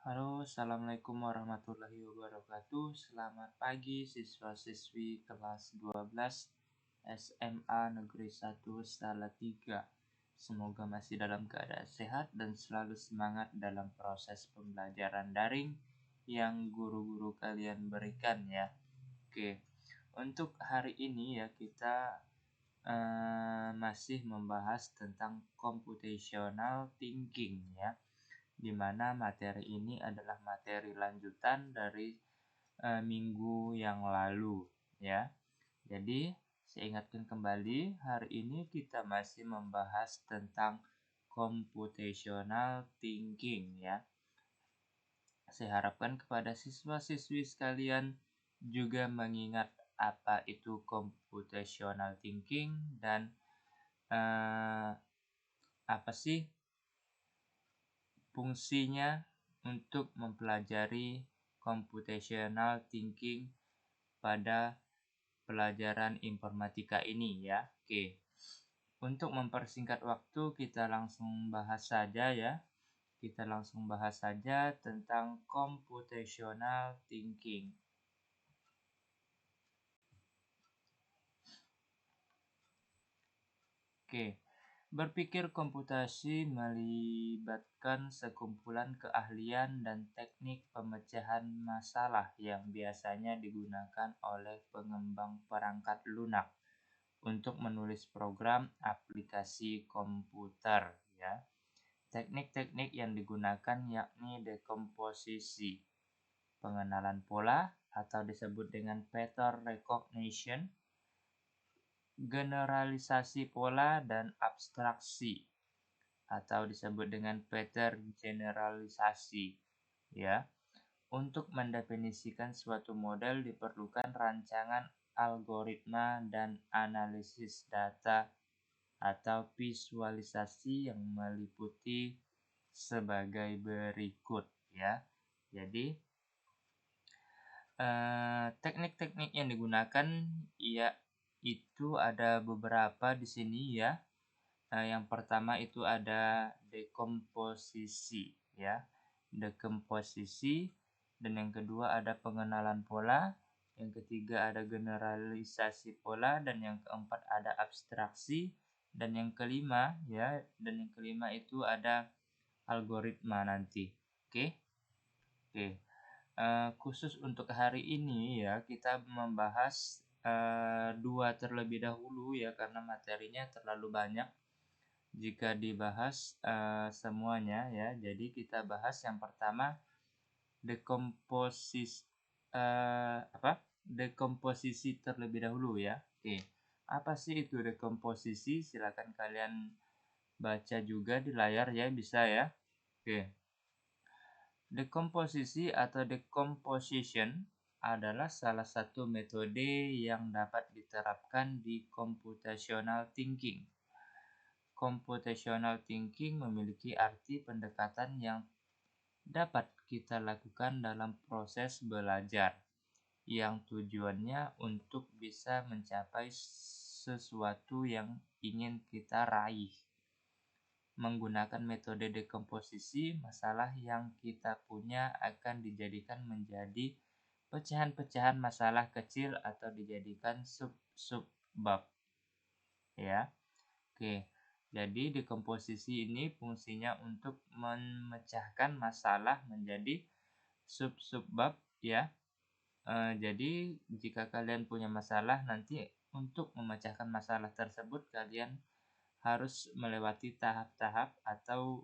Halo, Assalamualaikum warahmatullahi wabarakatuh. Selamat pagi siswa-siswi kelas 12 SMA Negeri 1 Salatiga. Semoga masih dalam keadaan sehat dan selalu semangat dalam proses pembelajaran daring yang guru-guru kalian berikan ya. Oke, untuk hari ini ya kita masih membahas tentang computational thinking ya, di mana materi ini adalah materi lanjutan dari minggu yang lalu ya. Jadi saya ingatkan kembali, hari ini kita masih membahas tentang computational thinking ya. Saya harapkan kepada siswa-siswi sekalian juga mengingat apa itu computational thinking dan apa sih fungsinya untuk mempelajari computational thinking pada pelajaran informatika ini ya. Oke. Untuk mempersingkat waktu kita langsung bahas saja ya. Kita langsung bahas saja tentang computational thinking. Oke. Berpikir komputasi melibatkan sekumpulan keahlian dan teknik pemecahan masalah yang biasanya digunakan oleh pengembang perangkat lunak untuk menulis program aplikasi komputer ya. Teknik-teknik yang digunakan yakni dekomposisi, pengenalan pola atau disebut dengan pattern recognition, generalisasi pola, dan abstraksi atau disebut dengan pattern generalisasi ya. Untuk mendefinisikan suatu model diperlukan rancangan algoritma dan analisis data atau visualisasi yang meliputi sebagai berikut ya. Jadi teknik-teknik yang digunakan ya itu ada beberapa di sini ya. Yang pertama itu ada dekomposisi ya. Dekomposisi, dan yang kedua ada pengenalan pola, yang ketiga ada generalisasi pola, dan yang keempat ada abstraksi, dan yang kelima ya, itu ada algoritma nanti. Oke. Khusus untuk hari ini ya kita membahas dua terlebih dahulu ya, karena materinya terlalu banyak jika dibahas semuanya ya. Jadi kita bahas yang pertama dekomposisi terlebih dahulu ya. Oke. Apa sih itu dekomposisi? Silakan kalian baca juga di layar ya, bisa ya. Oke. Dekomposisi atau decomposition adalah salah satu metode yang dapat diterapkan di computational thinking. Computational thinking memiliki arti pendekatan yang dapat kita lakukan dalam proses belajar, yang tujuannya untuk bisa mencapai sesuatu yang ingin kita raih. Menggunakan metode dekomposisi, masalah yang kita punya akan dijadikan menjadi pecahan-pecahan masalah kecil atau dijadikan sub-bab ya. Oke. Jadi dekomposisi ini fungsinya untuk memecahkan masalah menjadi sub-bab ya. Jadi jika kalian punya masalah, nanti untuk memecahkan masalah tersebut kalian harus melewati tahap-tahap atau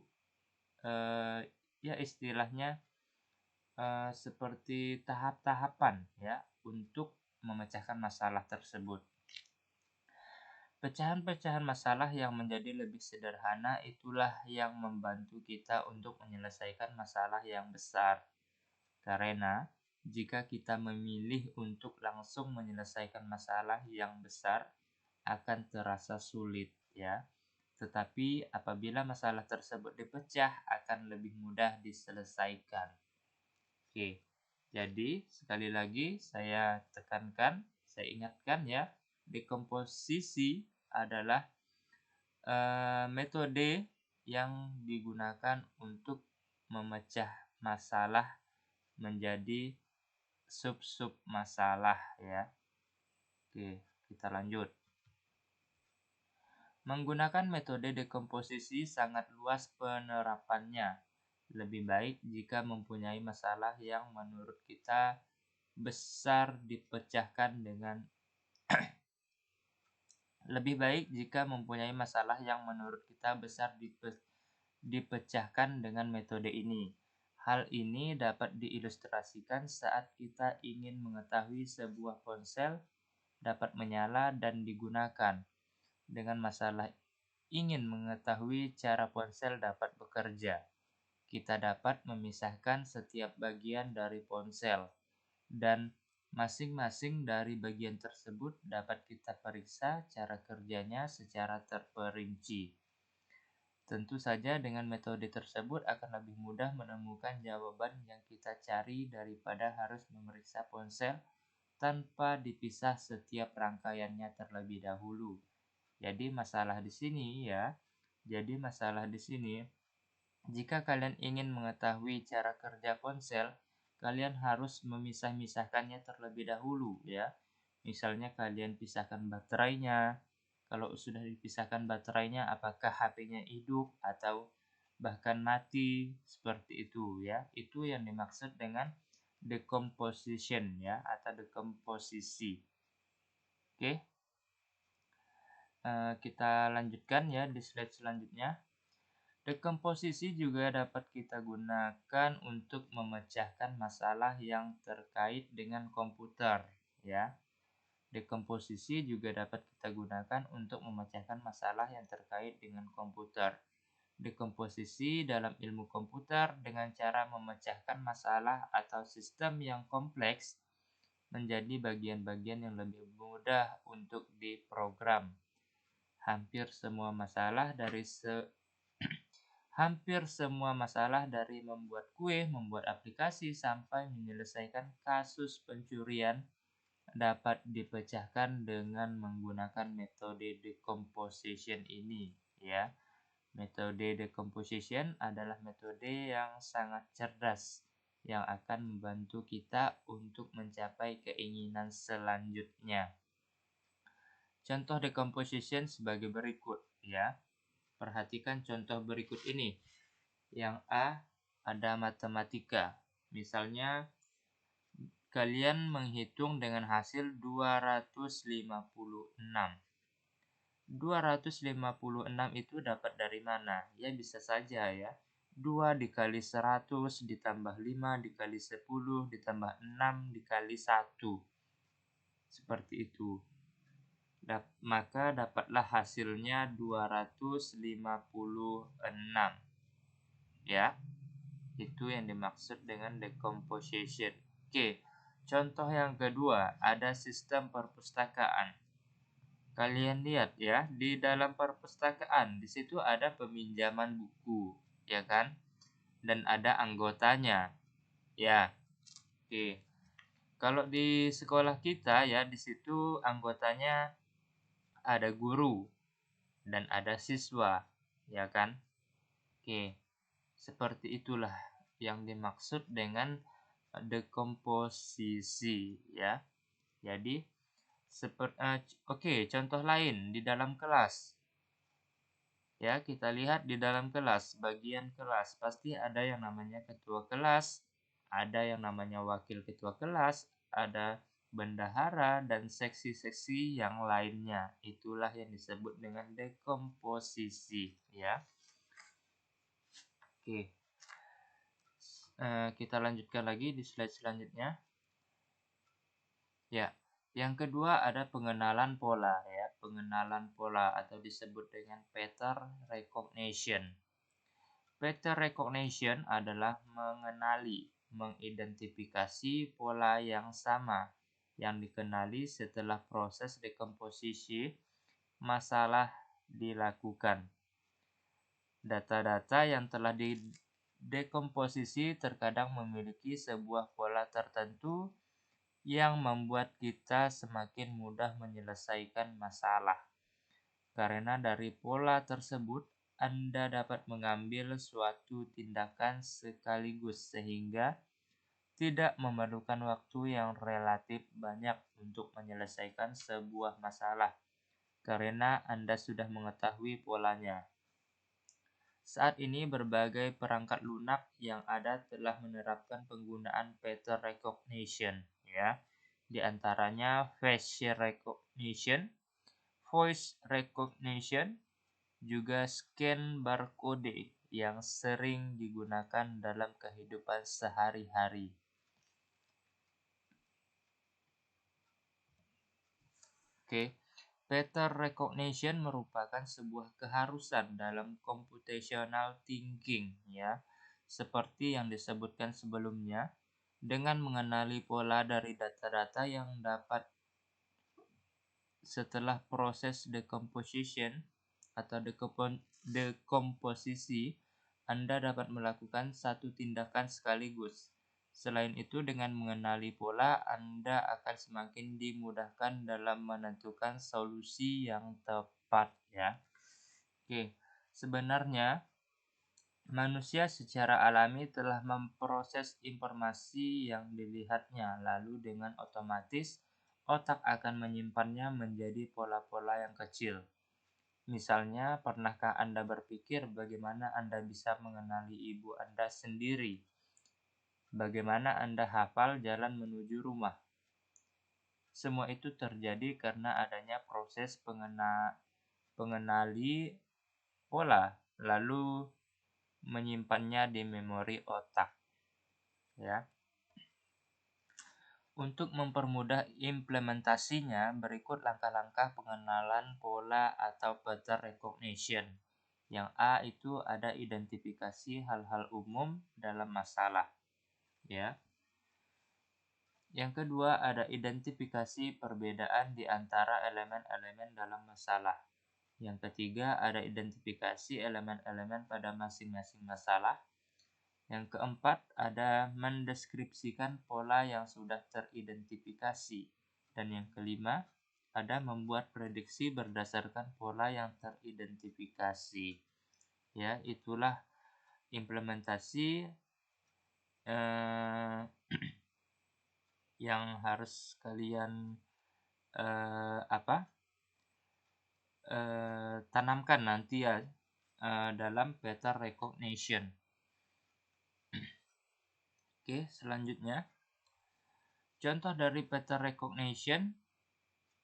ya istilahnya seperti tahap-tahapan ya untuk memecahkan masalah tersebut. Pecahan-pecahan masalah yang menjadi lebih sederhana itulah yang membantu kita untuk menyelesaikan masalah yang besar. Karena jika kita memilih untuk langsung menyelesaikan masalah yang besar akan terasa sulit ya. Tetapi apabila masalah tersebut dipecah akan lebih mudah diselesaikan. Oke. Jadi sekali lagi saya tekankan, saya ingatkan ya, dekomposisi adalah metode yang digunakan untuk memecah masalah menjadi sub-sub masalah ya. Oke, kita lanjut. Menggunakan metode dekomposisi sangat luas penerapannya. Lebih baik jika mempunyai masalah yang menurut kita besar dipecahkan dengan lebih baik jika mempunyai masalah yang menurut kita besar dipecahkan dengan metode ini. Hal ini dapat diilustrasikan saat kita ingin mengetahui sebuah ponsel dapat menyala dan digunakan. Dengan masalah ingin mengetahui cara ponsel dapat bekerja, kita dapat memisahkan setiap bagian dari ponsel, dan masing-masing dari bagian tersebut dapat kita periksa cara kerjanya secara terperinci. Tentu saja dengan metode tersebut akan lebih mudah menemukan jawaban yang kita cari daripada harus memeriksa ponsel tanpa dipisah setiap rangkaiannya terlebih dahulu. Jadi masalah di sini jika kalian ingin mengetahui cara kerja ponsel, kalian harus memisah-misahkannya terlebih dahulu ya. Misalnya kalian pisahkan baterainya. Kalau sudah dipisahkan baterainya, apakah HP-nya hidup atau bahkan mati, seperti itu ya. Itu yang dimaksud dengan decomposition ya, atau dekomposisi. Oke. Kita lanjutkan ya di slide selanjutnya. Dekomposisi juga dapat kita gunakan untuk memecahkan masalah yang terkait dengan komputer ya. Dekomposisi juga dapat kita gunakan untuk memecahkan masalah yang terkait dengan komputer. Dekomposisi dalam ilmu komputer dengan cara memecahkan masalah atau sistem yang kompleks menjadi bagian-bagian yang lebih mudah untuk diprogram. Hampir semua masalah dari membuat kue, membuat aplikasi, sampai menyelesaikan kasus pencurian dapat dipecahkan dengan menggunakan metode decomposition ini ya. Metode decomposition adalah metode yang sangat cerdas yang akan membantu kita untuk mencapai keinginan selanjutnya. Contoh decomposition sebagai berikut ya. Perhatikan contoh berikut ini. Yang A, ada matematika. Misalnya kalian menghitung dengan hasil 256. 256 itu dapat dari mana? Ya bisa saja ya. 2 dikali 100 ditambah 5 dikali 10 ditambah 6 dikali 1. Seperti itu. Maka dapatlah hasilnya 256 ya. Itu yang dimaksud dengan decomposition. Oke, contoh yang kedua, ada sistem perpustakaan. Kalian lihat ya, di dalam perpustakaan di situ ada peminjaman buku, ya kan? Dan ada anggotanya. Ya. Oke. Kalau di sekolah kita ya, di situ anggotanya ada guru dan ada siswa, ya kan? Oke, seperti itulah yang dimaksud dengan dekomposisi ya. Jadi contoh lain di dalam kelas. Ya, kita lihat di dalam kelas, bagian kelas pasti ada yang namanya ketua kelas, ada yang namanya wakil ketua kelas, ada bendahara, dan seksi-seksi yang lainnya. Itulah yang disebut dengan dekomposisi ya. Oke. Kita lanjutkan lagi di slide selanjutnya. Ya, yang kedua ada pengenalan pola ya. Pengenalan pola atau disebut dengan pattern recognition. Pattern recognition adalah mengenali, mengidentifikasi pola yang sama yang dikenali setelah proses dekomposisi masalah dilakukan. Data-data yang telah didekomposisi terkadang memiliki sebuah pola tertentu yang membuat kita semakin mudah menyelesaikan masalah. Karena dari pola tersebut, Anda dapat mengambil suatu tindakan sekaligus sehingga tidak memerlukan waktu yang relatif banyak untuk menyelesaikan sebuah masalah karena Anda sudah mengetahui polanya. Saat ini berbagai perangkat lunak yang ada telah menerapkan penggunaan pattern recognition, ya. Di antaranya facial recognition, voice recognition, juga scan barcode yang sering digunakan dalam kehidupan sehari-hari. Oke. Pattern recognition merupakan sebuah keharusan dalam computational thinking, ya. Seperti yang disebutkan sebelumnya, dengan mengenali pola dari data-data yang dapat setelah proses decomposition atau dekomposisi, Anda dapat melakukan satu tindakan sekaligus. Selain itu, dengan mengenali pola, Anda akan semakin dimudahkan dalam menentukan solusi yang tepat, ya. Oke, sebenarnya manusia secara alami telah memproses informasi yang dilihatnya, lalu dengan otomatis otak akan menyimpannya menjadi pola-pola yang kecil. Misalnya, pernahkah Anda berpikir bagaimana Anda bisa mengenali ibu Anda sendiri? Bagaimana Anda hafal jalan menuju rumah? Semua itu terjadi karena adanya proses pengenali pola, lalu menyimpannya di memori otak. Ya. Untuk mempermudah implementasinya, berikut langkah-langkah pengenalan pola atau pattern recognition. Yang A itu ada identifikasi hal-hal umum dalam masalah. Ya. Yang kedua ada identifikasi perbedaan di antara elemen-elemen dalam masalah. Yang ketiga ada identifikasi elemen-elemen pada masing-masing masalah. Yang keempat ada mendeskripsikan pola yang sudah teridentifikasi. Dan yang kelima ada membuat prediksi berdasarkan pola yang teridentifikasi. Ya, itulah implementasi yang harus kalian tanamkan nanti ya dalam pattern recognition. Oke, selanjutnya contoh dari pattern recognition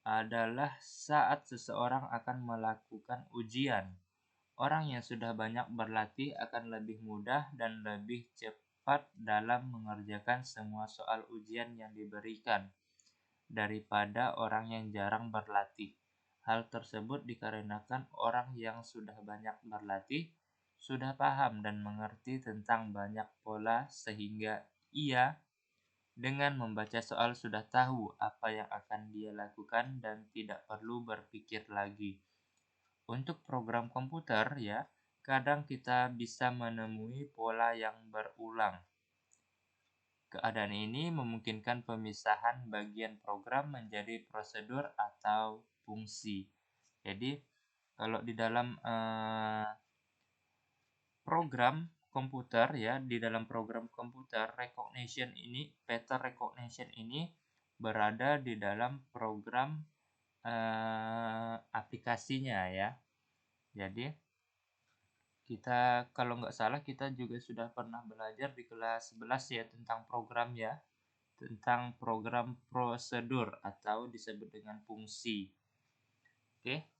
adalah saat seseorang akan melakukan ujian. Orang yang sudah banyak berlatih akan lebih mudah dan lebih cepat dalam mengerjakan semua soal ujian yang diberikan daripada orang yang jarang berlatih. Hal tersebut dikarenakan orang yang sudah banyak berlatih sudah paham dan mengerti tentang banyak pola sehingga ia dengan membaca soal sudah tahu apa yang akan dia lakukan dan tidak perlu berpikir lagi. Untuk program komputer ya, kadang kita bisa menemui pola yang berulang. Keadaan ini memungkinkan pemisahan bagian program menjadi prosedur atau fungsi. Jadi, kalau di dalam program komputer ya, di dalam program komputer pattern recognition ini berada di dalam program aplikasinya ya. Jadi kita kalau nggak salah kita juga sudah pernah belajar di kelas 11 ya tentang program ya, tentang program prosedur atau disebut dengan fungsi. Oke,